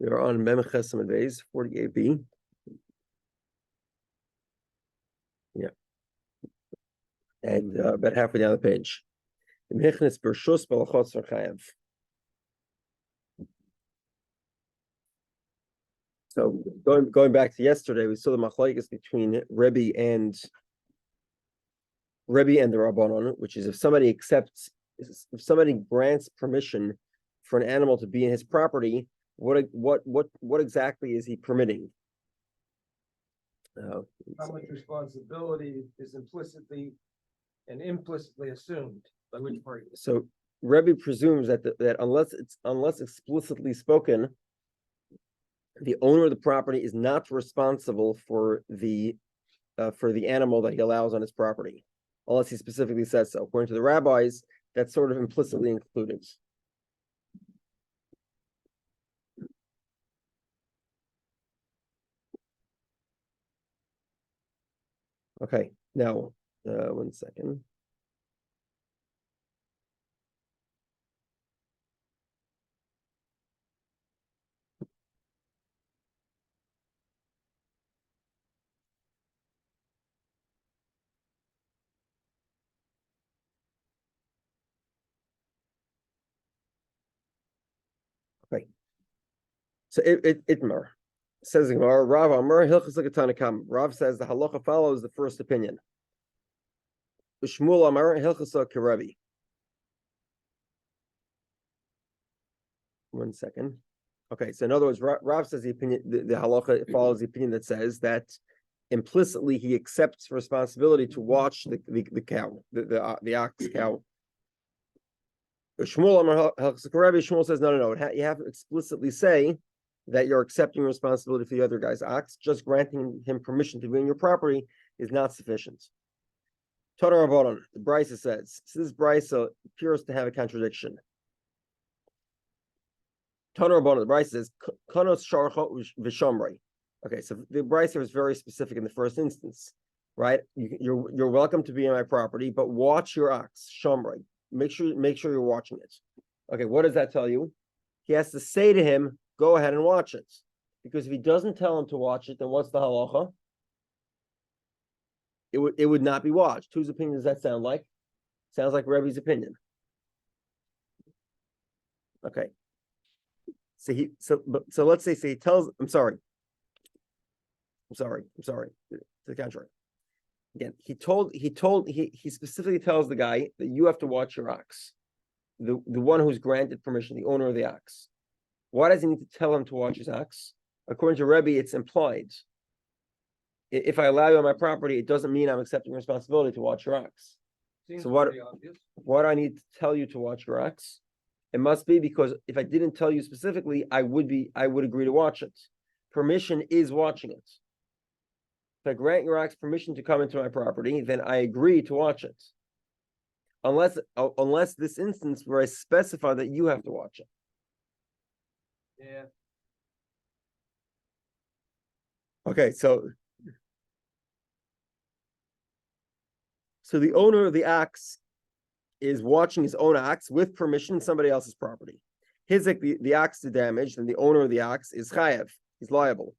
We are on Mem Chesam Beis 48b. Yeah, and about halfway down the page. So going back to yesterday, we saw the machlokes between Rebbe and the Rabbanon, which is if somebody grants permission for an animal to be in his property, what exactly is he permitting? How much responsibility is implicitly and implicitly assumed by which party? So Rebbe presumes that unless explicitly spoken, the owner of the property is not responsible for the animal that he allows on his property, unless he specifically says so. According to the rabbis, that's sort of implicitly included. Okay, now 1 second. Okay, so Itmar says the Gemara, Rav Amar Hilchos L'Katana Kam. Rav says the halacha follows the first opinion. Shmuel Amar Hilchos L'Karabi. 1 second. Okay, so in other words, Rav says the opinion, the halacha follows the opinion that says that implicitly he accepts responsibility to watch the cow, the ox cow. Shmuel says no. You have to explicitly say that you're accepting responsibility for the other guy's ox. Just granting him permission to be on your property is not sufficient. Tana Rabbanon, the Brisa says, this Brisa appears to have a contradiction. Tana Rabbanon, the Brisa says, Kanos Sharcha V'Shamrei. Okay, so the Brisa was very specific in the first instance, right? You're welcome to be on my property, but watch your ox, Shamrei. Make sure you're watching it. Okay, what does that tell you? He has to say to him, go ahead and watch it. Because if he doesn't tell him to watch it, then what's the halacha? It would not be watched. Whose opinion does that sound like? Sounds like Rebbe's opinion. Okay. So let's say he tells. I'm sorry. To the contrary. Again, he specifically tells the guy that you have to watch your ox, the one who's granted permission, the owner of the ox. Why does he need to tell him to watch his ox? According to Rebbe, it's implied. If I allow you on my property, it doesn't mean I'm accepting responsibility to watch your ox. Seems So why do I need to tell you to watch your ox? It must be because if I didn't tell you specifically, I would agree to watch it. Permission is watching it. If I grant your ox permission to come into my property, then I agree to watch it. Unless this instance where I specify that you have to watch it. Yeah. Okay, so the owner of the ox is watching his own ox with permission on somebody else's property. The ox is damaged, and the owner of the ox is chayav. He's liable.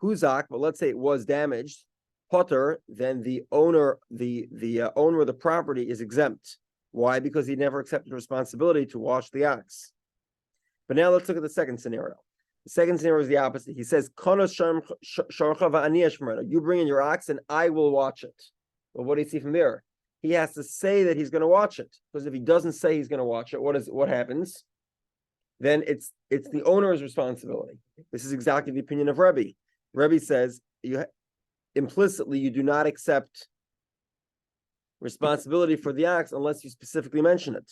Huzak, but let's say it was damaged, potter, then the owner of the property is exempt. Why? Because he never accepted responsibility to watch the ox. But now let's look at the second scenario. The second scenario is the opposite. He says, you bring in your ox and I will watch it. Well, what do you see from there? He has to say that he's going to watch it. Because if he doesn't say he's going to watch it, what happens? Then it's the owner's responsibility. This is exactly the opinion of Rebbe. Rebbe says implicitly you do not accept responsibility for the ox unless you specifically mention it.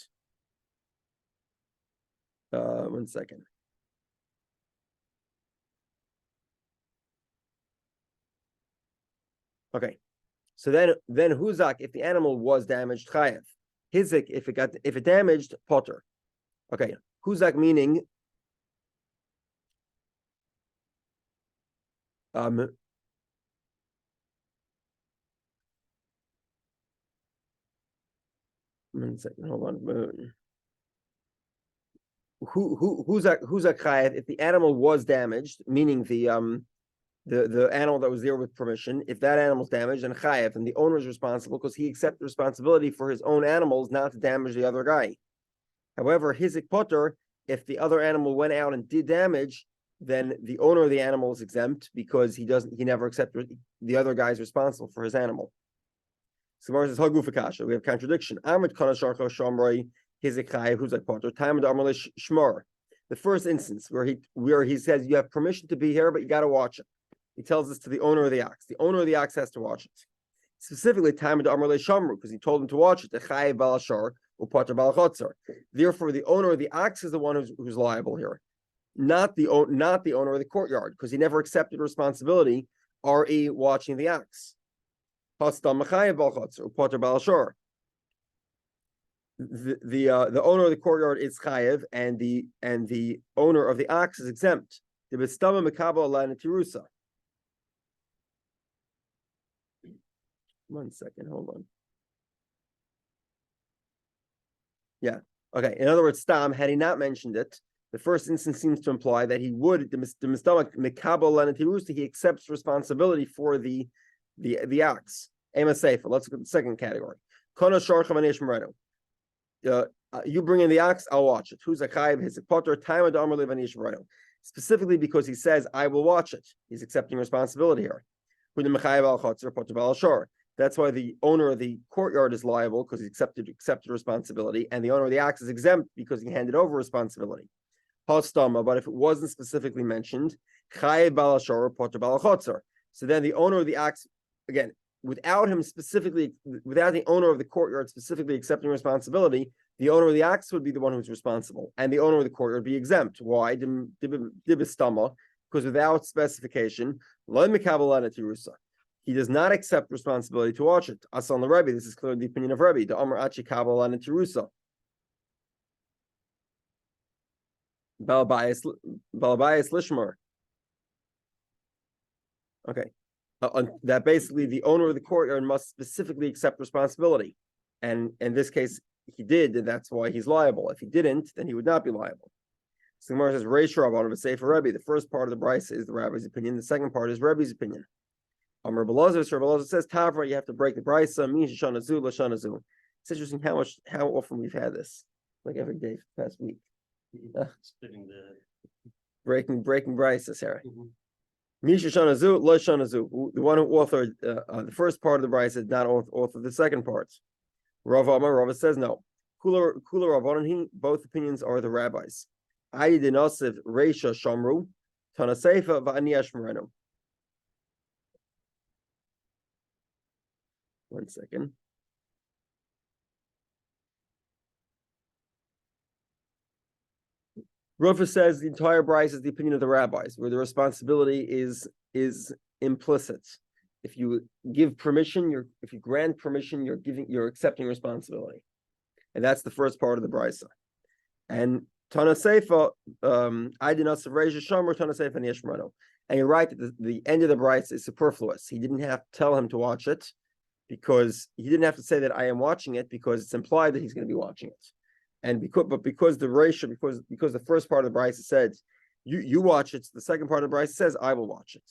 1 second. Okay, so then huzak if the animal was damaged, chayav. Hizik if it damaged, potter. Okay, huzak meaning one second, hold on. who's a chayav if the animal was damaged, meaning the animal that was there with permission. If that animal's damaged, and chayav, and the owner is responsible because he accepted responsibility for his own animals not to damage the other guy. However, hizik potter, if the other animal went out and did damage, then the owner of the animal is exempt because he never accepted the other guy's responsible for his animal. So Gemara says, "Hagufakasha." We have contradiction. Amrit kana sharcha shamroi hizik chayav who's like potter. Time of the shmar. The first instance where he says you have permission to be here, but you got to watch it. He tells this to the owner of the ox. The owner of the ox has to watch it. Specifically, time of the Amrle Shamru, because he told him to watch it. The Chayav Balashar or Potter Balachotzer. Therefore, the owner of the ox is the one who's liable here, not the owner of the courtyard, because he never accepted responsibility. Re watching the ox. Hastam Chayav Balachotzer or Potter Balashar. The owner of the courtyard is Chayav, and the owner of the ox is exempt. The Bestama Mekabel Alana Tirusa. 1 second, hold on. Yeah, okay. In other words, Stam, had he not mentioned it, the first instance seems to imply that he would, the Mistamach Mekabel Lanatirusa, he accepts responsibility for the ox. Ema Seifa, let's look at the second category. Kono Sharcha Manesh Moreno. You bring in the ox, I'll watch it. Who's a Chayiv, his potter, time of the Amr Levanesh Moreno. Specifically because he says, I will watch it. He's accepting responsibility here. Who the Mechayiv al Chotzer, Potter Bal Shor. That's why the owner of the courtyard is liable because he accepted responsibility, and the owner of the ox is exempt because he handed over responsibility. Hostama, but if it wasn't specifically mentioned, Chayev Balashor Potter Balachotzer. So then the owner of the ox, again, without the owner of the courtyard specifically accepting responsibility, the owner of the ox would be the one who's responsible, and the owner of the courtyard would be exempt. Why? Dibistama, because without specification, Lo Mikabel Tirusa. He does not accept responsibility to watch it. Asan Rabbi, this is clearly the opinion of Rabbi. The Amr Achi Kabbalah and Tirusa. Balabayas Lishmar. Okay. That basically the owner of the courtyard must specifically accept responsibility. And in this case, he did, and that's why he's liable. If he didn't, then he would not be liable. So Gemara says, Reish Rabban of a Sefer Rabbi. The first part of the Bryce is the Rabbi's opinion. The second part is Rabbi's opinion. Amr Belazar says Tavra, you have to break the brisa. It's interesting how often we've had this, like every day for the past week. Breaking brisa, Sarah. Misha Shanazu, Lo Shanazu. The one who authored the first part of the brisa did not author the second part. Rava says no. Kula Rabbanan, both opinions are the rabbis. Ayi dinasiv Reisha Shamru, Tanaseifa Va'aniyash Moreno. 1 second. Rafa says the entire brisa is the opinion of the rabbis, where the responsibility is implicit. If you give permission, if you grant permission, you're accepting responsibility, and that's the first part of the brisa. And Tana Seifa, I did not Reisha Shamru, Tana Seifa Niyashmano. And you're right that the end of the brisa is superfluous. He didn't have to tell him to watch it, because he didn't have to say that I am watching it, because it's implied that he's going to be watching it. And because the ratio, because the first part of the brisa said you watch it, the second part of the brisa says I will watch it.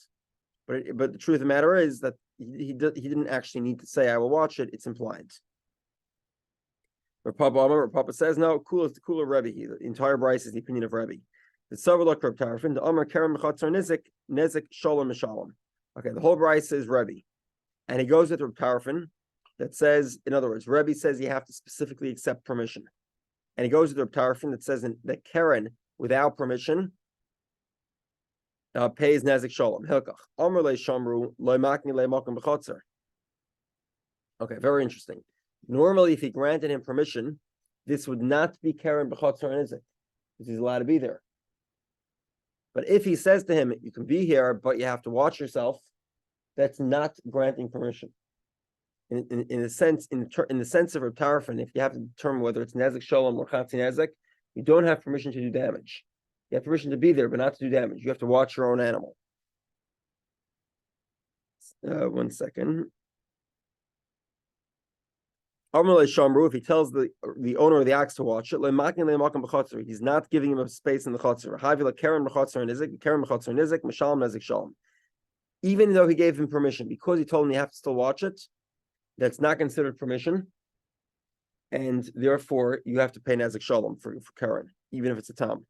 But the truth of the matter is that he didn't actually need to say I will watch it. It's implied. Papa says no. Cooler Rebbe. The entire brisa is the opinion of Rebbe. The Savalak Reb Tarfin, the Amar Kerem Mechatzar Nezik Shalom Mishalom. Okay, the whole brisa is Rebbe. And he goes with Reb Tarfin that says, in other words, Rebbe says you have to specifically accept permission. And he goes with Reb Tarfin that says that Karen, without permission, pays Nezik Shalom. Hilkach. Amr le Shamru, lo makni le makom b'chotzer. Okay, very interesting. Normally, if he granted him permission, this would not be Karen b'chotzer and Nezik, because he's allowed to be there. But if he says to him, you can be here, but you have to watch yourself, that's not granting permission. In the sense of Reb Tarfin, if you have to determine whether it's Nezik Shalom or Chatzi Nezik, you don't have permission to do damage. You have permission to be there, but not to do damage. You have to watch your own animal. 1 second. If he tells the owner of the axe to watch it, he's not giving him a space in the chotzer. Even though he gave him permission, because he told him you have to still watch it, that's not considered permission, and therefore you have to pay nezik shalom for Karen, even if it's a tam.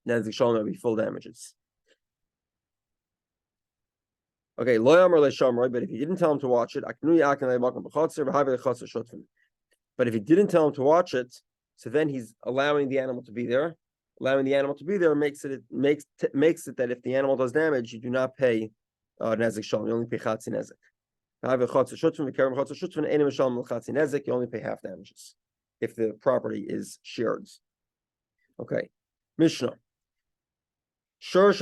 Nezik shalom will be full damages. Okay, but if he didn't tell him to watch it, but if he didn't tell him to watch it, so then he's allowing the animal to be there. Allowing the animal to be there makes it that if the animal does damage, you do not pay nezik shalom. You only pay chatzi nezik. You only pay half damages if the property is shared. Okay, Mishnah. You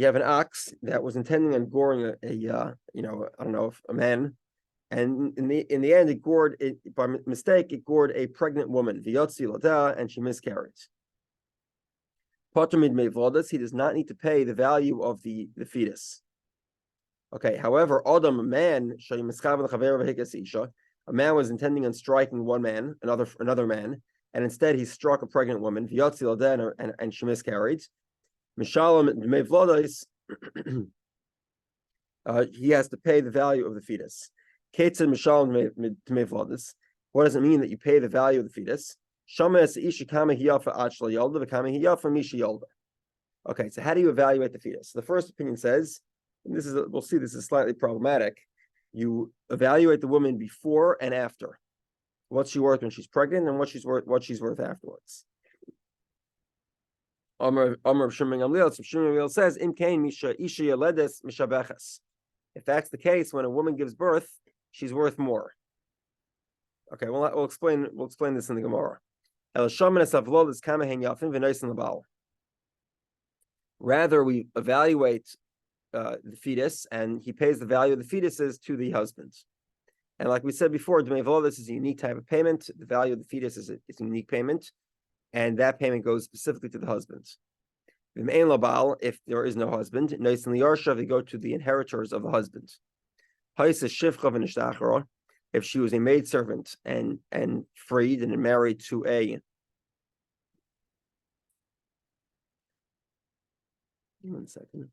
have an ox that was intending on goring a man, and in the end it gored it by mistake. It gored a pregnant woman, and she miscarried. He does not need to pay the value of the fetus. Okay. However, a man was intending on striking one man, another man. And instead, he struck a pregnant woman, and she miscarried. He has to pay the value of the fetus. What does it mean that you pay the value of the fetus? Okay, so how do you evaluate the fetus? The first opinion says, and we'll see this is slightly problematic. You evaluate the woman before and after. What's she worth when she's pregnant, and what she's worth afterwards. Amar Shimon Gamliel says, "Im kain misha isha yeledes mishabeches." If that's the case, when a woman gives birth, she's worth more. Okay, well, we'll explain this in the Gemara. Rather, we evaluate the fetus, and he pays the value of the fetuses to the husband. And like we said before, this is a unique type of payment. The value of the fetus is a unique payment, and that payment goes specifically to the husband. If there is no husband, they go to the inheritors of the husband. If she was a maidservant and freed and married to a one second.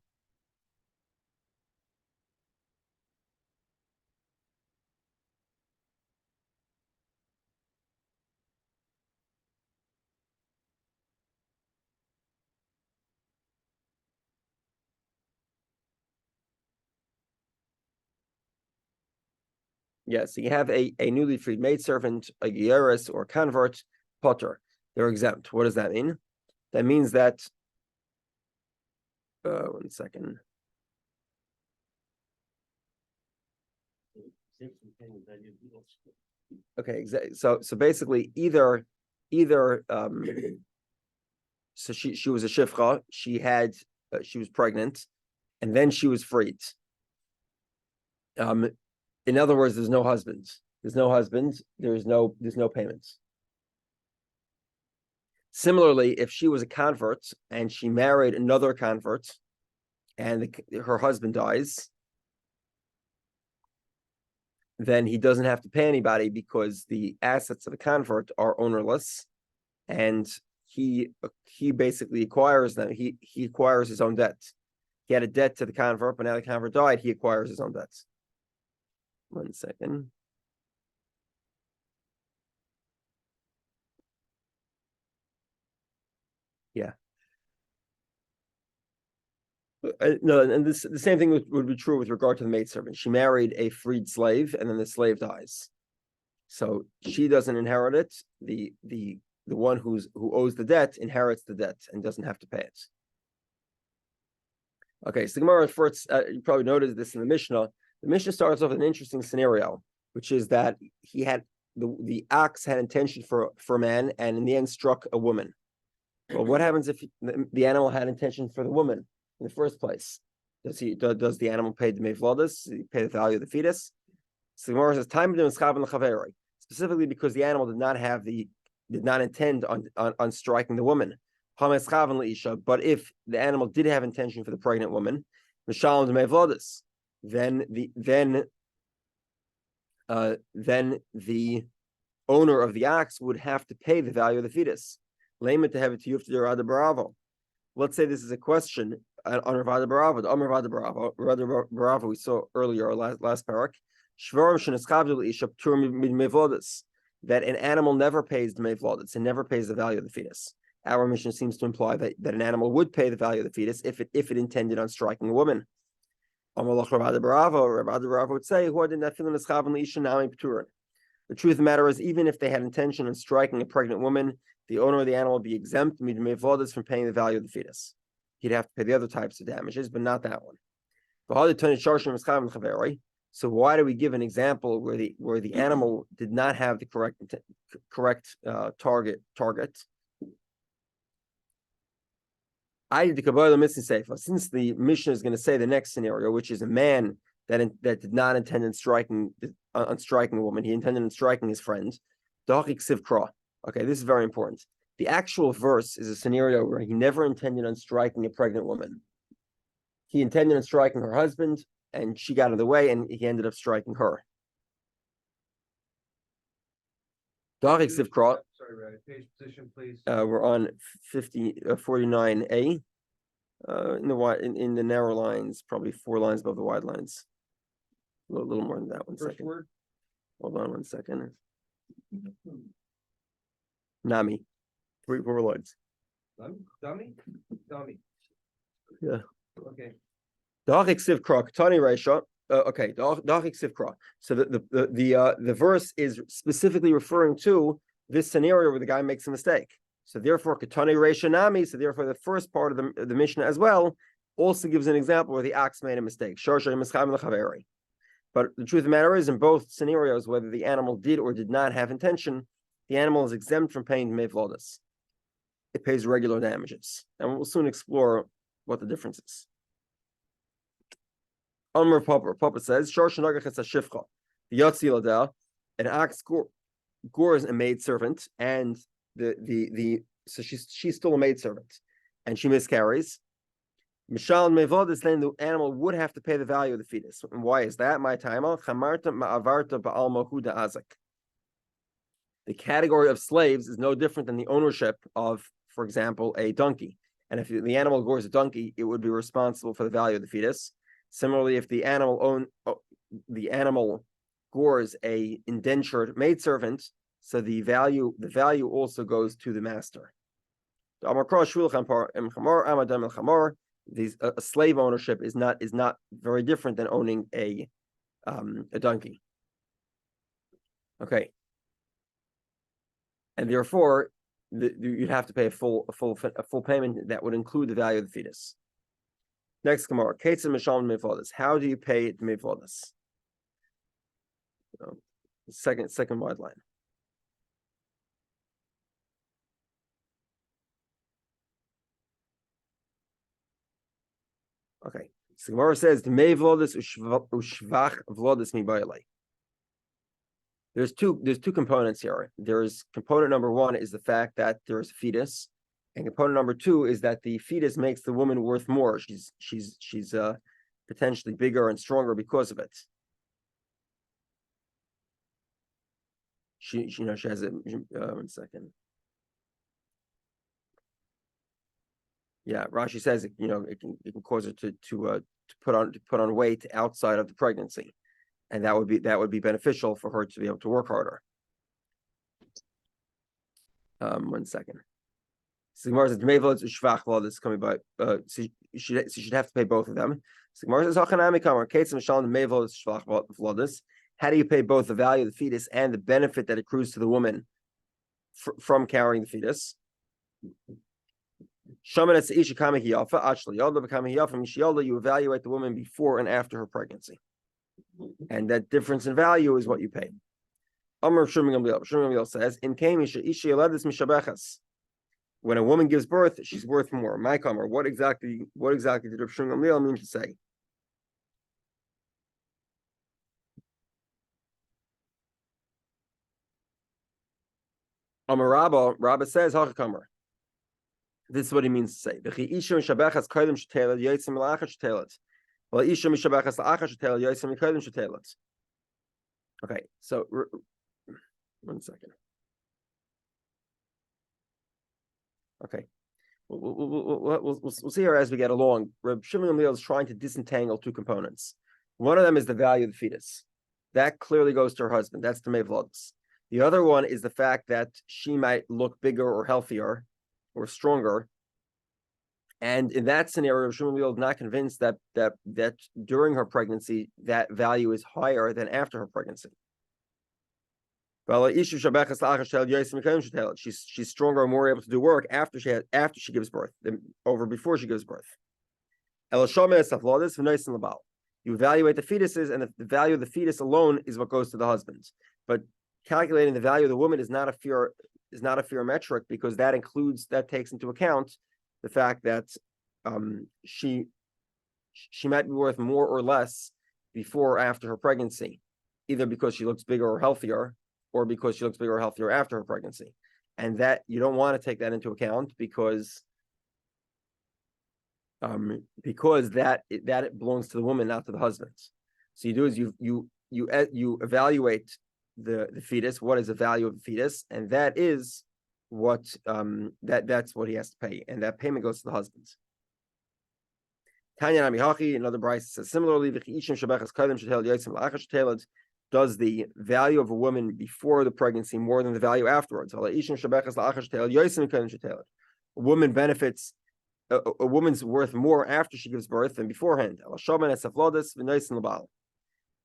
Yes, so you have a newly freed maidservant, a geras or convert, potter. They're exempt. What does that mean? That means that. One second. Okay, so basically either so she was a shifcha, she was pregnant, and then she was freed. In other words, there's no husband. There's no payments. Similarly, if she was a convert and she married another convert, and her husband dies, then he doesn't have to pay anybody because the assets of the convert are ownerless, and he basically acquires them. He acquires his own debt. He had a debt to the convert, but now the convert died. He acquires his own debts. One second. Yeah. No, and the same thing would be true with regard to the maidservant. She married a freed slave, and then the slave dies, so she doesn't inherit it. The one who owes the debt inherits the debt and doesn't have to pay it. Okay, so the Gemara first, you probably noticed this in the Mishnah. The Mishnah starts off with an interesting scenario, which is that he had the ox had intention for a man, and in the end struck a woman. Well, what happens if the animal had intention for the woman in the first place? Does the animal pay the mevlodas? Pay the value of the fetus? So the Gemara says, "Time to specifically because the animal did not intend on striking the woman. But if the animal did have intention for the pregnant woman, then then the owner of the ox would have to pay the value of the fetus. Let's say this is a question on Ravada Barava. The Amar Ravada Barava we saw earlier, last parak. That an animal never pays the mevlodis and never pays the value of the fetus. Our mission seems to imply that an animal would pay the value of the fetus if it intended on striking a woman. Ravada Barava would say, the truth of the matter is, even if they had intention of striking a pregnant woman, the owner of the animal would be exempt from paying the value of the fetus. He'd have to pay the other types of damages, but not that one. So why do we give an example where the animal did not have the correct target? Since the Mishnah is going to say the next scenario, which is a man that did not intend on striking a woman, he intended on striking his friend. Okay, this is very important. The actual verse is a scenario where he never intended on striking a pregnant woman. He intended on striking her husband, and she got in the way, and he ended up striking her. Sorry, page position, please. We're on 49a. In the narrow lines, probably 4 lines above the wide lines. A little more than that. One First second. word. Hold on 1 second. Nami. 4 lines. Dummy. Yeah. Okay. Okay. So the verse is specifically referring to this scenario where the guy makes a mistake. So therefore, Katani Reisha Nami. So therefore, the first part of the Mishnah as well also gives an example where the ox made a mistake. But the truth of the matter is, in both scenarios, whether the animal did or did not have intention, the animal is exempt from paying mevlodis. It pays regular damages, and we'll soon explore what the difference is. Amr Papa says, the an ox gores a maidservant, and so she's still a maidservant, and she miscarries. Mishal mevodis, then the animal would have to pay the value of the fetus. And why is that? My time. The category of slaves is no different than the ownership of, for example, a donkey. And if the animal gores a donkey, it would be responsible for the value of the fetus. Similarly, if the animal gores a indentured maidservant, so the value also goes to the master. A slave ownership is not very different than owning a donkey. Okay, and therefore you'd have to pay a full payment that would include the value of the fetus. Next Gemara, how do you pay the mevlodis? Second wide line. Okay, so Gemara says the mevlodis ushvach vlodis mibayalei. There's two components here. There's component number 1 is the fact that there's a fetus, and component number 2 is that the fetus makes the woman worth more. She's potentially bigger and stronger because of it. She has a 1 second. Yeah, Rashi says it can cause her to put on weight outside of the pregnancy, and that would be beneficial for her to be able to work harder. 1 second. So Gemara says shvach vlodis coming by. So you should have to pay both of them. So Gemara says hachanami kamar ketzim shalom mevlodis shvach vlodis. How do you pay both the value of the fetus and the benefit that accrues to the woman from carrying the fetus? You evaluate the woman before and after her pregnancy, and that difference in value is what you pay. Amr Shmuel says, when a woman gives birth, she's worth more. My Kamar, what exactly did Rabbi Shmuel mean to say? Amar Rabba says, Hachkamar. This is what he means to say. Okay, so 1 second. Okay, we'll see here as we get along. Reb Shimon Gamliel is trying to disentangle two components. One of them is the value of the fetus. That clearly goes to her husband. That's the mevlods. The other one is the fact that she might look bigger or healthier or stronger. And in that scenario, Reb Shimon Gamliel is not convinced that during her pregnancy that value is higher than after her pregnancy. She's stronger and more able to do work after she gives birth than over before she gives birth. You evaluate the fetuses, and the value of the fetus alone is what goes to the husband. But calculating the value of the woman is not a fair metric, because that takes into account the fact that she might be worth more or less before or after her pregnancy, either because she looks bigger or healthier, or because she looks bigger or healthier after her pregnancy. And that you don't want to take that into account because that belongs to the woman, not to the husband. So you do is you evaluate the fetus. What is the value of the fetus? And that is what that's what he has to pay, and that payment goes to the husband. Tanya Namihachi, another Bryce says similarly, does the value of a woman before the pregnancy more than the value afterwards? A woman benefits, a woman's worth more after she gives birth than beforehand.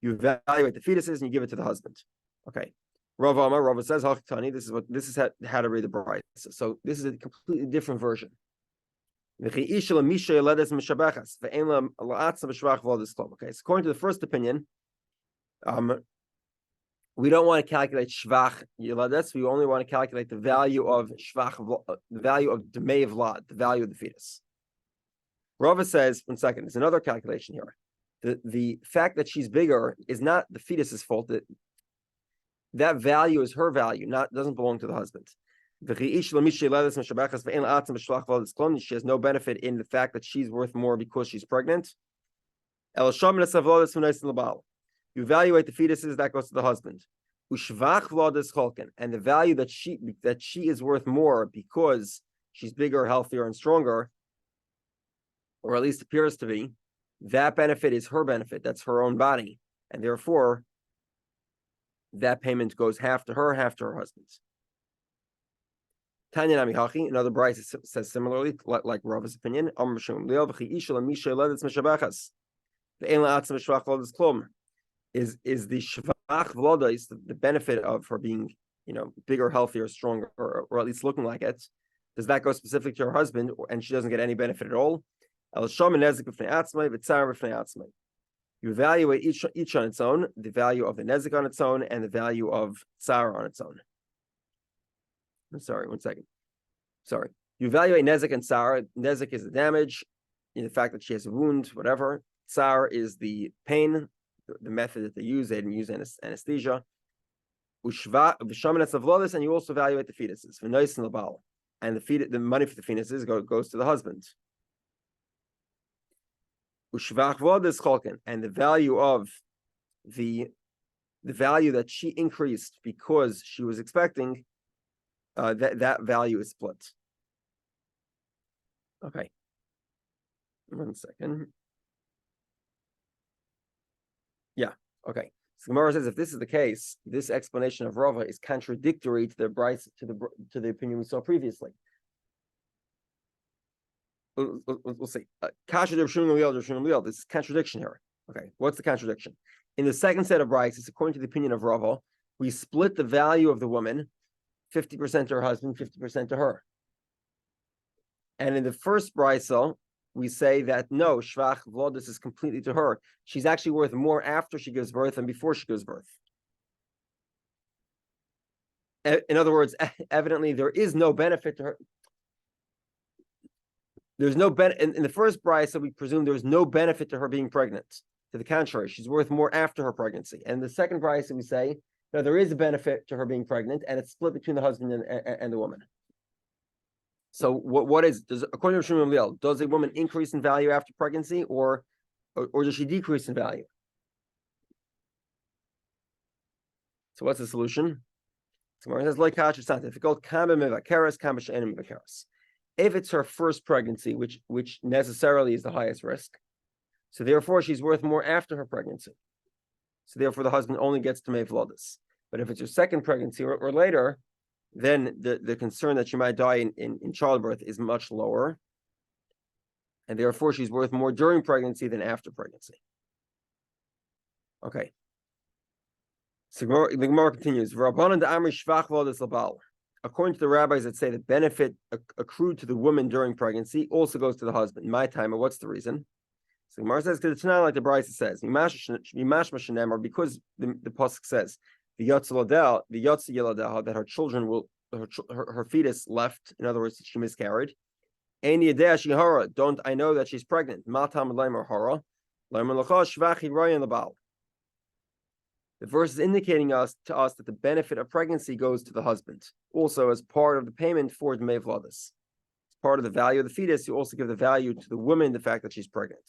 You evaluate the fetuses and you give it to the husband. Okay. Rava says, this is how to read the Bryce. So this is a completely different version. Okay, so according to the first opinion, we don't want to calculate shvach yilades. We only want to calculate the value of shvach, the value of demei vlad, the value of the fetus. Rava says, 1 second, there's another calculation here. The fact that she's bigger is not the fetus's fault. That value is her value, doesn't belong to the husband. She has no benefit in the fact that she's worth more because she's pregnant. You evaluate the fetuses, that goes to the husband. And the value that she is worth more because she's bigger, healthier, and stronger, or at least appears to be, that benefit is her benefit. That's her own body. And therefore, that payment goes half to her, half to her husband's. Tanya Namihachi, another Bryce says similarly, like Rava's opinion. Is the shvach v'loda, the benefit of her being, bigger, healthier, stronger, or at least looking like it? Does that go specific to her husband, and she doesn't get any benefit at all? You evaluate each on its own, the value of the nezik on its own, and the value of tsar on its own. I'm sorry, 1 second. Sorry. You evaluate nezik and tsar. Nezik is the damage, the fact that she has a wound, whatever. Tsar is the pain, the method that they didn't use anesthesia. And you also evaluate the fetuses. And the money for the fetuses goes to the husband. And the value of the value that she increased because she was expecting, that value is split. Okay. 1 second. Yeah. Okay. So Gemara says if this is the case, this explanation of Rava is contradictory to the Bryce, to the opinion we saw previously. We'll see. Kasha This is contradiction here. Okay. What's the contradiction? In the second set of Bryces, according to the opinion of Rava, we split the value of the woman 50% to her husband, 50% to her. And in the first brisa, we say that no, shvach v'lodus is completely to her. She's actually worth more after she gives birth than before she gives birth. In other words, evidently there is no benefit to her. There's no benefit in the first brisa. We presume there is no benefit to her being pregnant. To the contrary, she's worth more after her pregnancy. And the second brisa, we say no, there is a benefit to her being pregnant, and it's split between the husband and the woman. So according to Shimon Gamliel, does a woman increase in value after pregnancy, or does she decrease in value? So what's the solution? So Gemara says, like it's not difficult. If it's her first pregnancy, which necessarily is the highest risk, so therefore she's worth more after her pregnancy. So therefore the husband only gets to Mevlodis. But if it's her second pregnancy or later, then the concern that she might die in childbirth is much lower. And therefore she's worth more during pregnancy than after pregnancy. Okay. So the Gemara continues. According to the rabbis that say the benefit accrued to the woman during pregnancy also goes to the husband. In my time, what's the reason? So the Gemara says, because it's not like the Brisa says, because the pasuk says, that her children will, her fetus left, in other words, she miscarried. Don't I know that she's pregnant? The verse is indicating to us that the benefit of pregnancy goes to the husband, also as part of the payment for Dmei Vladis. As part of the value of the fetus, you also give the value to the woman, the fact that she's pregnant.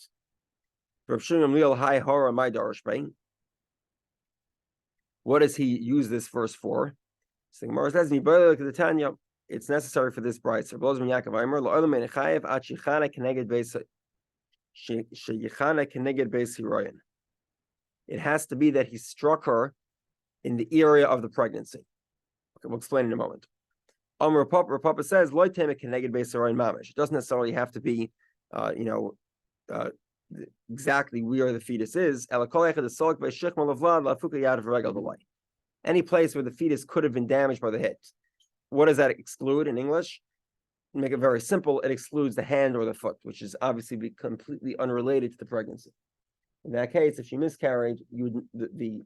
What does he use this verse for? So Gemara says, it's necessary for this bride. It has to be that he struck her in the area of the pregnancy. Okay, we'll explain in a moment. Papa says, it doesn't necessarily have to be, exactly where the fetus is. Any place where the fetus could have been damaged by the hit. What does that exclude in English? Make it very simple. It excludes the hand or the foot, which is obviously be completely unrelated to the pregnancy. In that case, if she miscarried, you would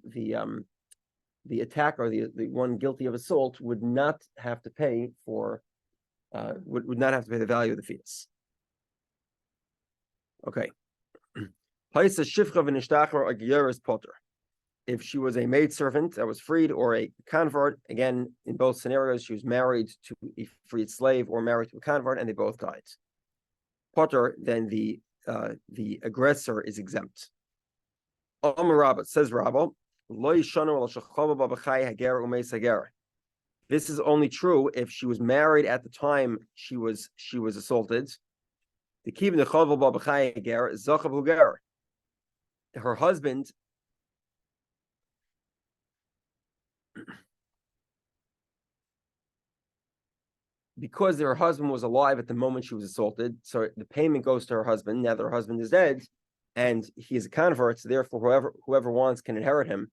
the attacker, the one guilty of assault, would not have to pay for would not have to pay the value of the fetus. Okay. If she was a maidservant that was freed or a convert, again, in both scenarios, she was married to a freed slave or married to a convert, and they both died. Potter, then the aggressor is exempt. Says Rabba, this is only true if she was married at the time she was assaulted. Her husband because her husband was alive at the moment she was assaulted, so the payment goes to her husband. Now that her husband is dead and he is a convert, so therefore whoever wants can inherit him.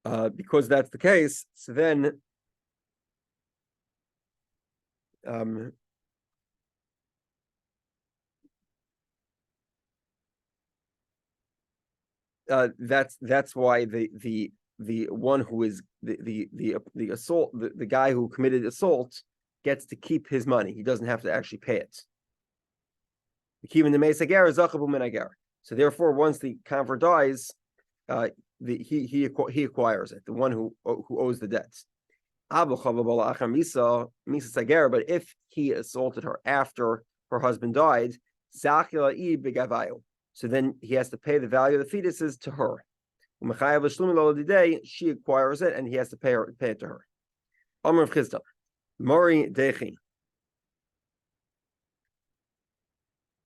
Because that's the case, so then that's why the one who is the assault, the guy who committed assault gets to keep his money. He doesn't have to actually pay it. So therefore, once the convert dies, he acquires it, the one who owes the debts. But if he assaulted her after her husband died, so then he has to pay the value of the fetuses to her. She acquires it, and he has to pay it to her.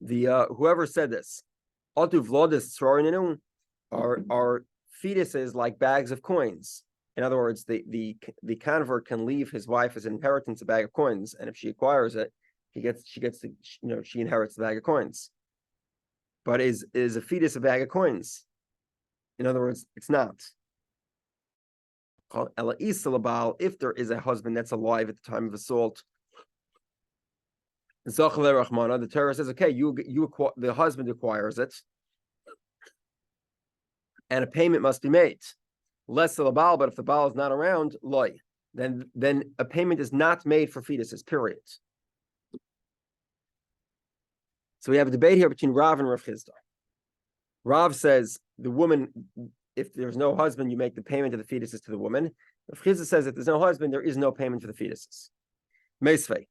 Whoever said this, are fetuses like bags of coins. In other words, the convert can leave his wife as an inheritance a bag of coins, and if she acquires it, she inherits the bag of coins. But is a fetus a bag of coins? In other words, it's not. If there is a husband that's alive at the time of assault, the Torah says, okay, the husband acquires it, and a payment must be made. Less the Baal, but if the Baal is not around, loy, then a payment is not made for fetuses, period. So we have a debate here between Rav and Rav Chisda. Rav says the woman, if there's no husband, you make the payment of the fetuses to the woman. Rav Chisda says if there's no husband, there is no payment for the fetuses. Meisvei.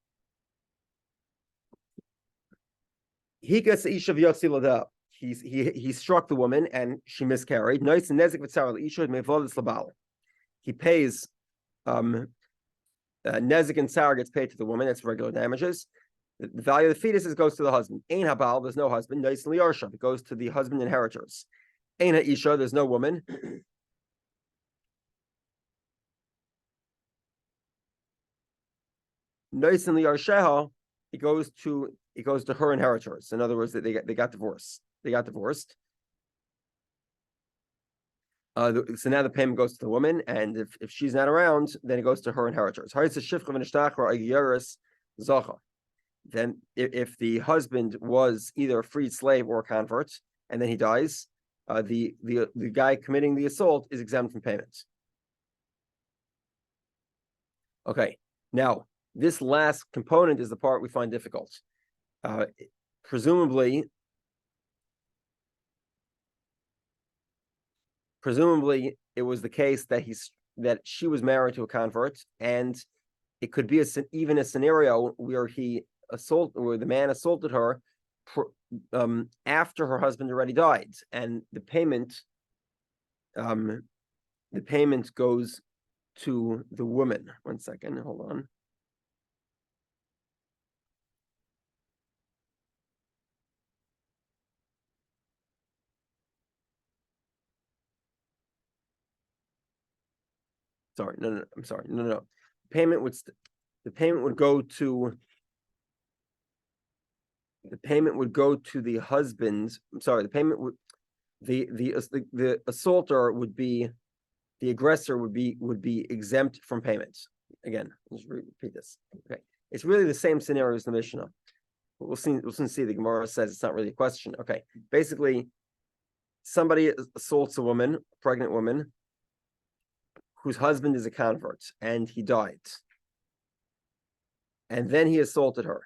He gets the Ishav Yotzi Lada. he struck the woman and she miscarried. He pays nezik and sour gets paid to the woman. That's regular damages. The value of the fetus goes to the husband. Ein habal, there's no husband. Nice and liarsha, it goes to the husband inheritors. Ein ha'isha, there's no woman. Nice and liarsheha, it goes to her inheritors. In other words, they got divorced. They got divorced. So now the payment goes to the woman, and if she's not around, then it goes to her inheritors. Then if the husband was either a freed slave or a convert, and then he dies, the guy committing the assault is exempt from payment. Okay, now this last component is the part we find difficult. Presumably it was the case that she was married to a convert, and it could be even a scenario where the man assaulted her after her husband already died, and the payment goes to the woman. 1 second, hold on. Sorry, no. I'm sorry, no. The payment would go to the husband. I'm sorry. The assaulter would be, the aggressor would be exempt from payments. Again, let's repeat this. Okay, it's really the same scenario as the Mishnah. But we'll soon see. The Gemara says it's not really a question. Okay, basically, somebody assaults a woman, a pregnant woman, whose husband is a convert, and he died. And then he assaulted her.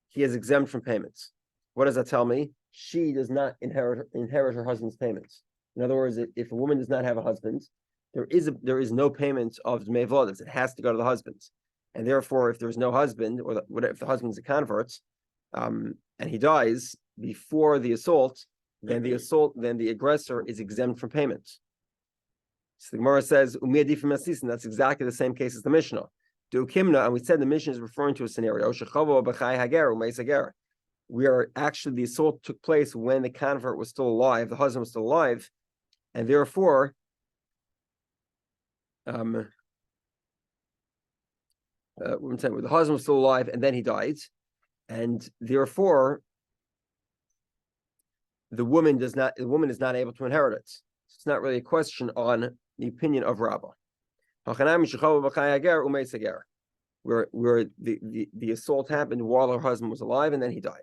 He is exempt from payments. What does that tell me? She does not inherit her husband's payments. In other words, if a woman does not have a husband, there is no payment of dmei vodas. It has to go to the husband. And therefore, if there's no husband, or if the husband's a convert, and he dies before the assault, then the aggressor is exempt from payments. So the Gemara says, and that's exactly the same case as the Mishnah. And we said the Mishnah is referring to a scenario where actually the assault took place when the convert was still alive, the husband was still alive, and therefore the husband was still alive and then he died, and therefore the woman is not able to inherit it. It's not really a question on the opinion of Rabbah. Where the assault happened while her husband was alive and then he died.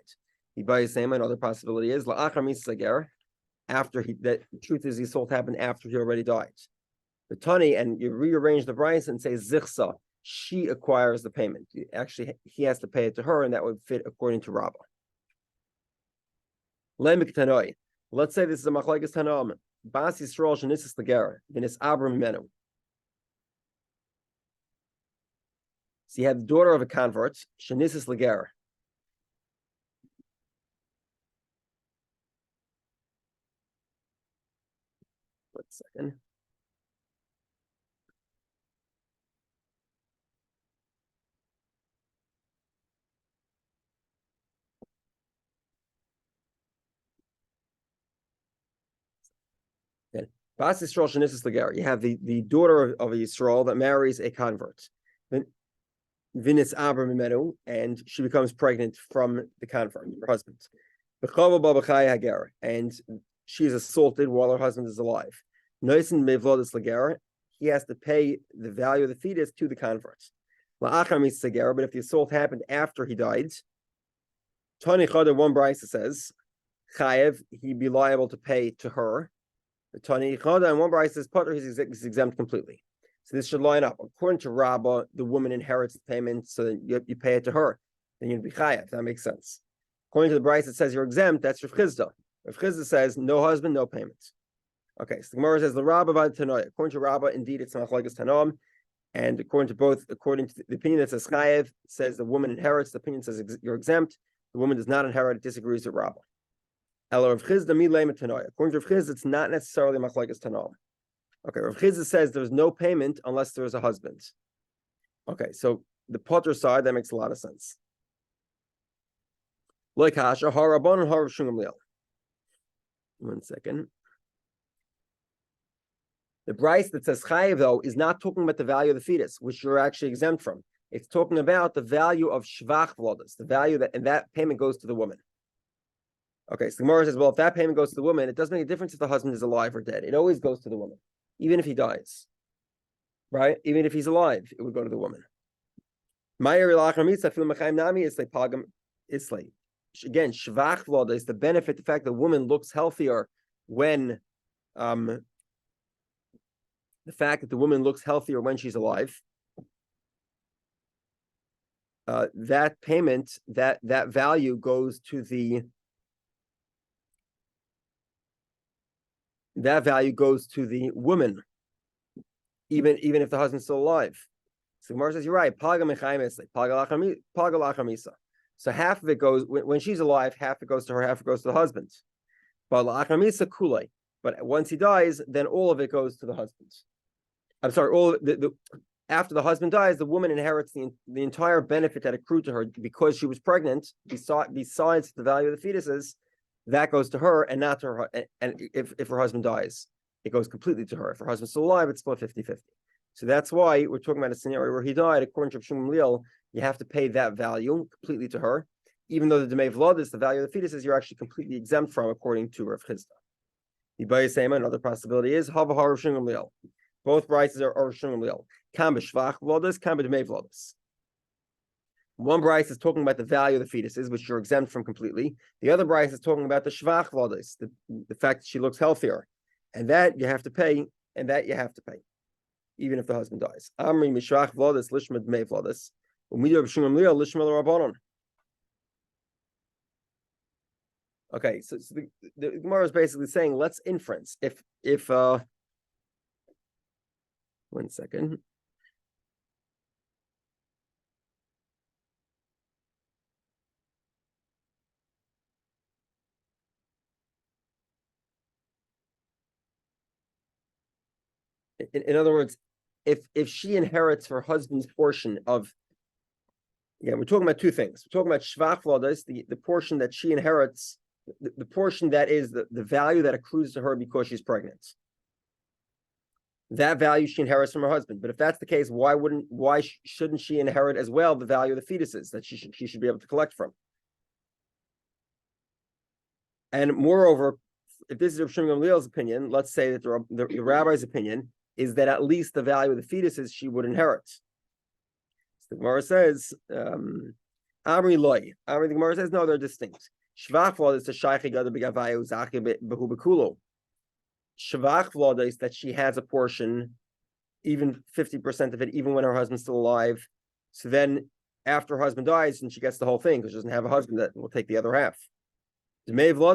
Another possibility is after the truth is the assault happened after he already died. The Tani, and you rearrange the price and say zichsa, she acquires the payment. Actually, he has to pay it to her, and that would fit according to Rabbah. Let's say this is a machlekes tanam. Bas Yisrael shenisis leger v'nis abram menu. So you have the daughter of a convert, shenisis leger. One second. Bas Yisrael shenisis leger. You have the daughter of a Yisrael that marries a convert. Vinis Abram Mimenu, and she becomes pregnant from the convert, her husband. And she is assaulted while her husband is alive. He has to pay the value of the fetus to the convert. But if the assault happened after he died, one brisa says, Chayev, he'd be liable to pay to her. And one brisa says, Potter, he's exempt completely. So this should line up. According to Rabbah, the woman inherits the payment, so that you pay it to her. Then you'd be chayav. That makes sense. According to the Bryce, it says you're exempt. That's Rav Chizda. Rav Chizda says no husband, no payment. Okay, so the Gemara says the Rabbah by Tanoia. According to Rabbah, indeed it's machlekes tanam, and according to the opinion that says chayav says the woman inherits. The opinion says you're exempt. The woman does not inherit. It disagrees with Rabbah. According to Rav Chizda, it's not necessarily machlokes Tanam. Okay, Rav Chizda says there's no payment unless there's a husband. Okay, so the potter side, that makes a lot of sense. One second. The Bryce that says chayiv, though, is not talking about the value of the fetus, which you're actually exempt from. It's talking about the value of shvach vlodas, the value that, and that payment goes to the woman. Okay, so the Gemara says, well, if that payment goes to the woman, it doesn't make a difference if the husband is alive or dead. It always goes to the woman, even if he dies. Right? Even if he's alive, it would go to the woman. Again, shvach vloda is the benefit, the fact that the woman looks healthier when she's alive. That payment, that value goes to the woman, even if the husband's still alive. So Gemara says, you're right. So half of it goes when she's alive, half it goes to her, half it goes to the husband. But once he dies, then all of it goes to the husband. I'm sorry, after the husband dies, the woman inherits the entire benefit that accrued to her because she was pregnant. Besides the value of the fetuses, that goes to her and not to her. And if her husband dies, it goes completely to her. If her husband's still alive, it's split 50-50. So that's why we're talking about a scenario where he died. According to Shmuel Gamliel, you have to pay that value completely to her, even though the Demei Vladis, the value of the fetuses, you're actually completely exempt from, according to Rav Chizda. Another possibility is Havahar Rav Shmuel Gamliel. Both brises are Rav Shmuel Gamliel. Kam b'shvach vladis, kam b'demei vladis. One brise is talking about the value of the fetuses, which you're exempt from completely. The other brise is talking about the shvach vladis, the fact that she looks healthier, and that you have to pay, even if the husband dies. Amri mishvach vladis lishma dmei vladis. Okay, so the Gemara is basically saying, let's inference. If 1 second. In other words, if she inherits her husband's portion of, we're talking about two things. We're talking about shvach vlodas, the portion that she inherits, the portion that is the value that accrues to her because she's pregnant. That value she inherits from her husband. But if that's the case, why shouldn't she inherit as well the value of the fetuses that she should be able to collect from? And moreover, if this is Rav Shmuel Gamliel's opinion, let's say that the rabbi's opinion is that at least the value of the fetuses she would inherit. So the Gemara says, Amri loy. The Gemara says, no, they're distinct. Shvach v'lod is the shaychi gada b'gavayu zachi b'hu b'kulo. Shvach v'lod is that she has a portion, even 50% of it, even when her husband's still alive. So then, after her husband dies, and she gets the whole thing because she doesn't have a husband that will take the other half. However,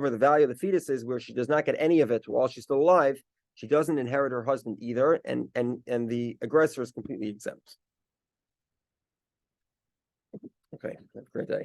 the value of the fetus is where she does not get any of it while she's still alive. She doesn't inherit her husband either, and the aggressor is completely exempt. Okay, have a great day.